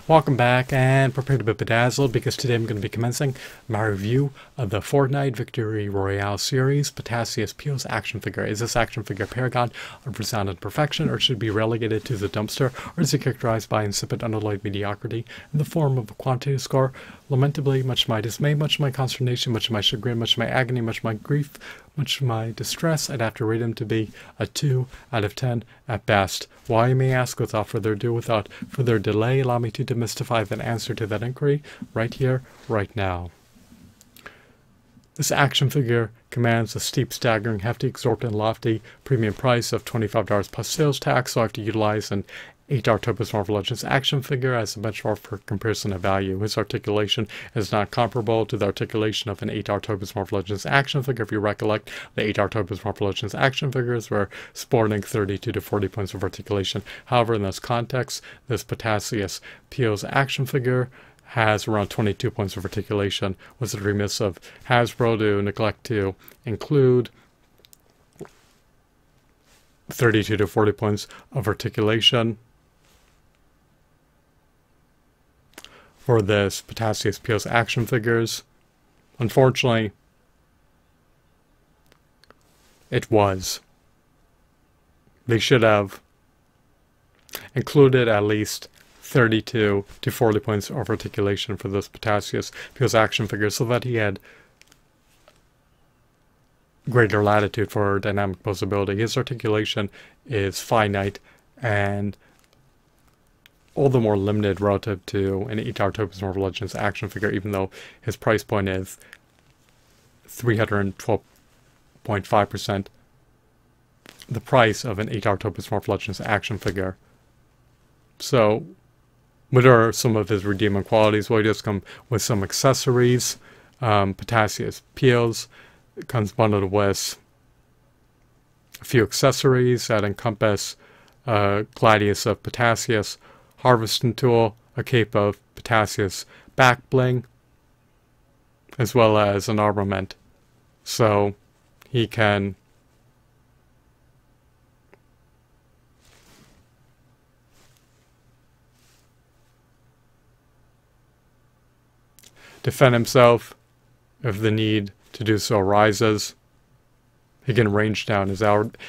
Welcome back and prepare to be bedazzled because today I'm going to be commencing my review of the Fortnite Victory Royale series Potassius Peel's action figure. Is this action figure a paragon of resounding perfection, or should it be relegated to the dumpster, or is it characterized by insipid unalloyed mediocrity in the form of a quantitative score? Lamentably, much to my dismay, much to my consternation, much to my chagrin, much to my agony, much to my grief, much to my distress, I'd have to rate him to be a 2 out of 10 at best. Why, you may ask? Without further ado, without further delay, allow me to demystify the answer to that inquiry right here, right now. This action figure commands a steep, staggering, hefty, exorbitant, lofty premium price of $25 plus sales tax, so I have to utilize an 8R Topaz Marvel Legends action figure as a benchmark for comparison of value. His articulation is not comparable to the articulation of an 8R Topaz Marvel Legends action figure. If you recollect, the 8R Topaz Marvel Legends action figures were sporting 32 to 40 points of articulation. However, in this context, this Potassius Peel's action figure has around 22 points of articulation. Was it remiss of Hasbro to neglect to include 32 to 40 points of articulation for this Potassius Peel's action figures? Unfortunately, it was. They should have included at least 32 to 40 points of articulation for this Potassius Peel's action figure so that he had greater latitude for dynamic posability. His articulation is finite and all the more limited relative to an 8R Topaz Marvel Legends action figure, even though his price point is 312.5% the price of an 8R Topaz Marvel Legends action figure. So, what are some of his redeeming qualities? Well, he does come with some accessories. Potassius Peel's comes bundled with a few accessories that encompass Gladius of Potassius, harvesting tool, a cape of Potassius back bling, as well as an armament. So he can defend himself if the need to do so arises. He can range down his adversaries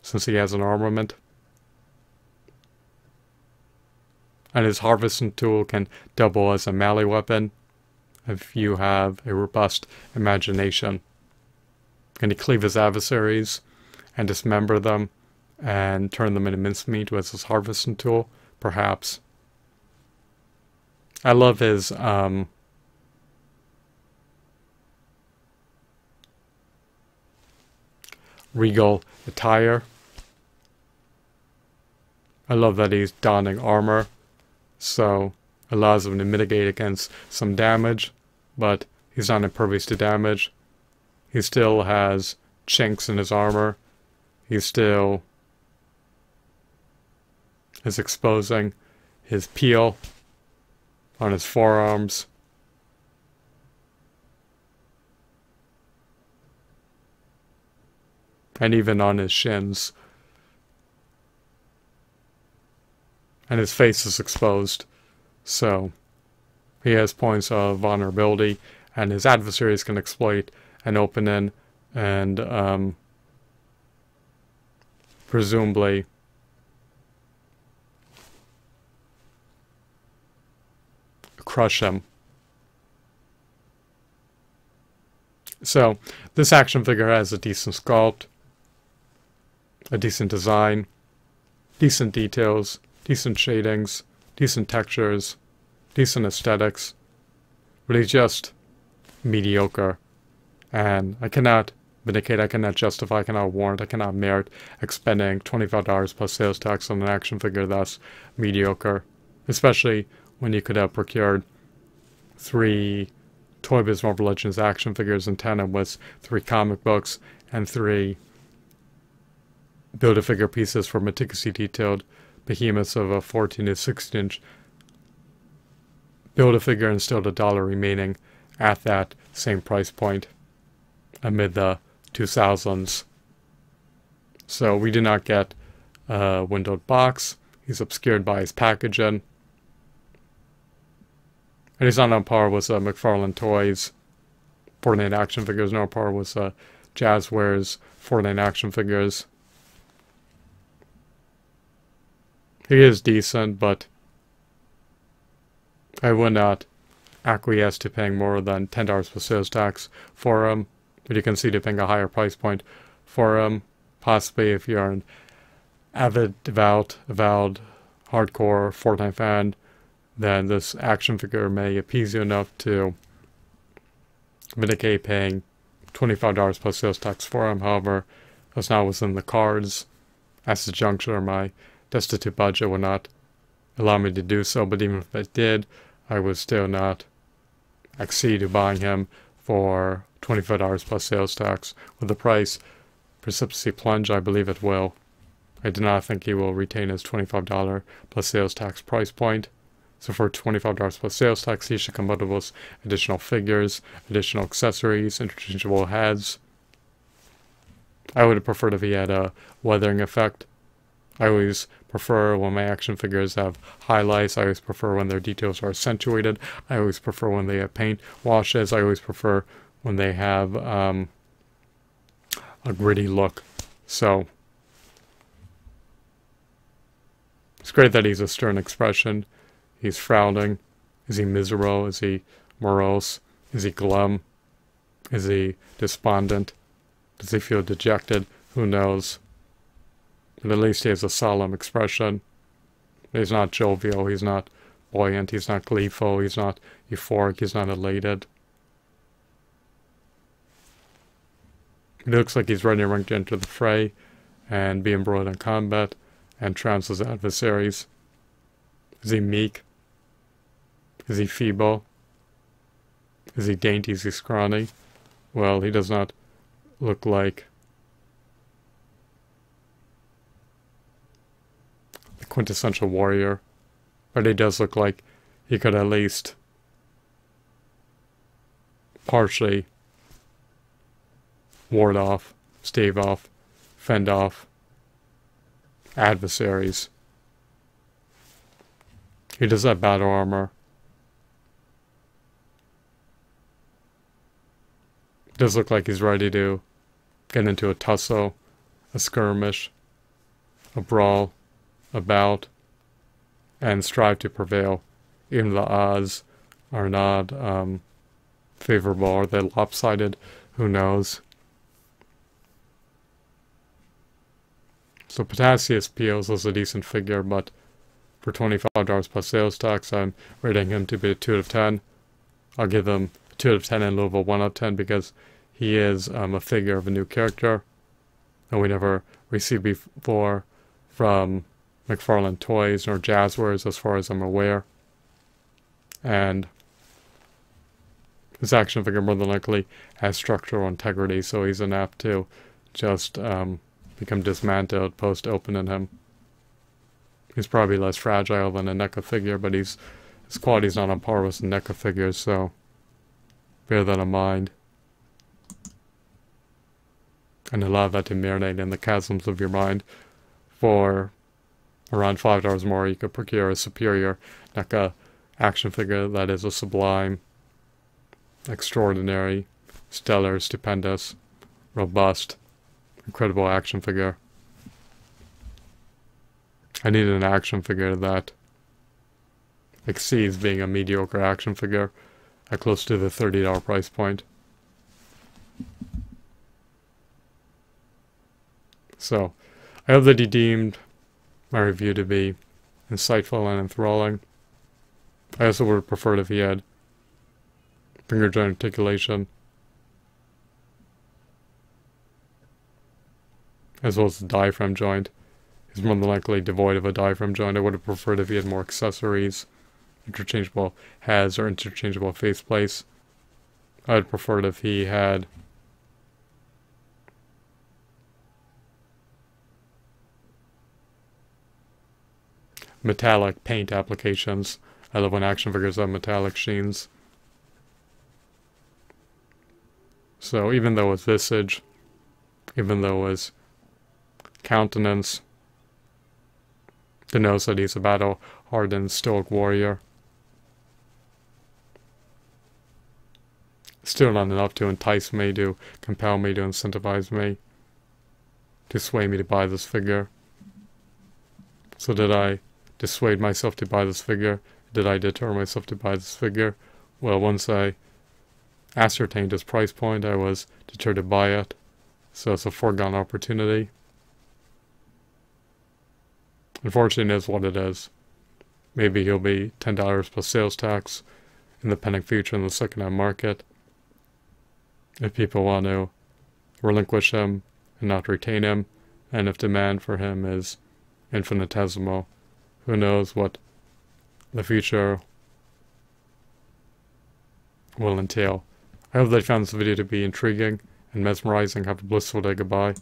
since he has an armament. And his harvesting tool can double as a melee weapon if you have a robust imagination. Can he cleave his adversaries and dismember them and turn them into mincemeat with his harvesting tool? Perhaps. I love his regal attire. I love that he's donning armor, so allows him to mitigate against some damage, but he's not impervious to damage. He still has chinks in his armor. He still is exposing his peel on his forearms. And even on his shins. And his face is exposed. So he has points of vulnerability, and his adversaries can exploit an opening and presumably crush him. So this action figure has a decent sculpt, a decent design, decent details, decent shadings, decent textures, decent aesthetics, but he's just mediocre. And I cannot vindicate, I cannot justify, I cannot warrant, I cannot merit expending $25 plus sales tax on an action figure that's mediocre. Especially when you could have procured 3 Toy Biz Marvel Legends action figures in tandem with 3 comic books and 3 Build-A-Figure pieces for meticulously detailed behemoths of a 14 to 16 inch Build-A-Figure, and still $1 remaining at that same price point amid the 2000s. So we do not get a windowed box. He's obscured by his packaging. And he's not on par with McFarlane Toys Fortnite action figures, nor on par with Jazzware's Fortnite action figures. He is decent, but I would not acquiesce to paying more than $10 plus sales tax for him. But you can see to paying a higher price point for him. Possibly if you're an avid, avowed, hardcore Fortnite fan, then this action figure may appease you enough to vindicate paying $25 plus sales tax for him. However, that's not within the cards. At this juncture, my destitute budget would not allow me to do so, but even if it did, I would still not accede to buying him for $25 plus sales tax. With the price precipitously plunge, I believe it will. I do not think he will retain his $25 plus sales tax price point. So for $25 plus sales tax, he should come out with additional figures, additional accessories, interchangeable heads. I would have preferred if he had a weathering effect. I always prefer when my action figures have highlights. I always prefer when their details are accentuated. I always prefer when they have paint washes. I always prefer when they have a gritty look. So it's great that he's a stern expression. He's frowning. Is he miserable? Is he morose? Is he glum? Is he despondent? Does he feel dejected? Who knows? But at least he has a solemn expression. He's not jovial. He's not buoyant. He's not gleeful. He's not euphoric. He's not elated. He looks like he's ready to enter the fray and be embroiled in combat and trounce his adversaries. Is he meek? Is he feeble? Is he dainty? Is he scrawny? Well, he does not look like the quintessential warrior, but he does look like he could at least partially ward off, stave off, fend off adversaries. He does have battle armor. Does look like he's ready to get into a tussle, a skirmish, a brawl, a bout, and strive to prevail. Even the odds are not favorable. Are they lopsided? Who knows? So Potassius peels as a decent figure, but for $25 plus sales tax, I'm rating him to be a 2 out of 10. I'll give him a 2 out of 10 and a little 1 out of 10 because he is a figure of a new character that we never received before from McFarlane Toys or Jazzwares as far as I'm aware. And his action figure more than likely has structural integrity, so he's inapt to just become dismantled post-opening him. He's probably less fragile than a NECA figure, but his quality's not on par with the NECA figures, so bear that in mind. And allow that to marinate in the chasms of your mind. For around $5 more, you could procure a superior NECA action figure that is a sublime, extraordinary, stellar, stupendous, robust, incredible action figure. I needed an action figure that exceeds being a mediocre action figure at close to the $30 price point. So, I hope that he deemed my review to be insightful and enthralling. I also would have preferred if he had finger joint articulation, as well as the diaphragm joint. He's more than likely devoid of a diaphragm joint. I would have preferred if he had more accessories, interchangeable heads or interchangeable faceplates. I would have preferred if he had metallic paint applications. I love when action figures have metallic sheens. So even though his visage, even though his countenance denotes that he's a battle-hardened stoic warrior. Still not enough to entice me, to compel me, to incentivize me, to sway me to buy this figure. So did I dissuade myself to buy this figure? Did I deter myself to buy this figure? Well, once I ascertained its price point, I was deterred to buy it. So it's a foregone opportunity. Unfortunately, it is what it is. Maybe he'll be $10 plus sales tax in the pending future in the second-hand market. If people want to relinquish him and not retain him, and if demand for him is infinitesimal, who knows what the future will entail. I hope that you found this video to be intriguing and mesmerizing. Have a blissful day. Goodbye.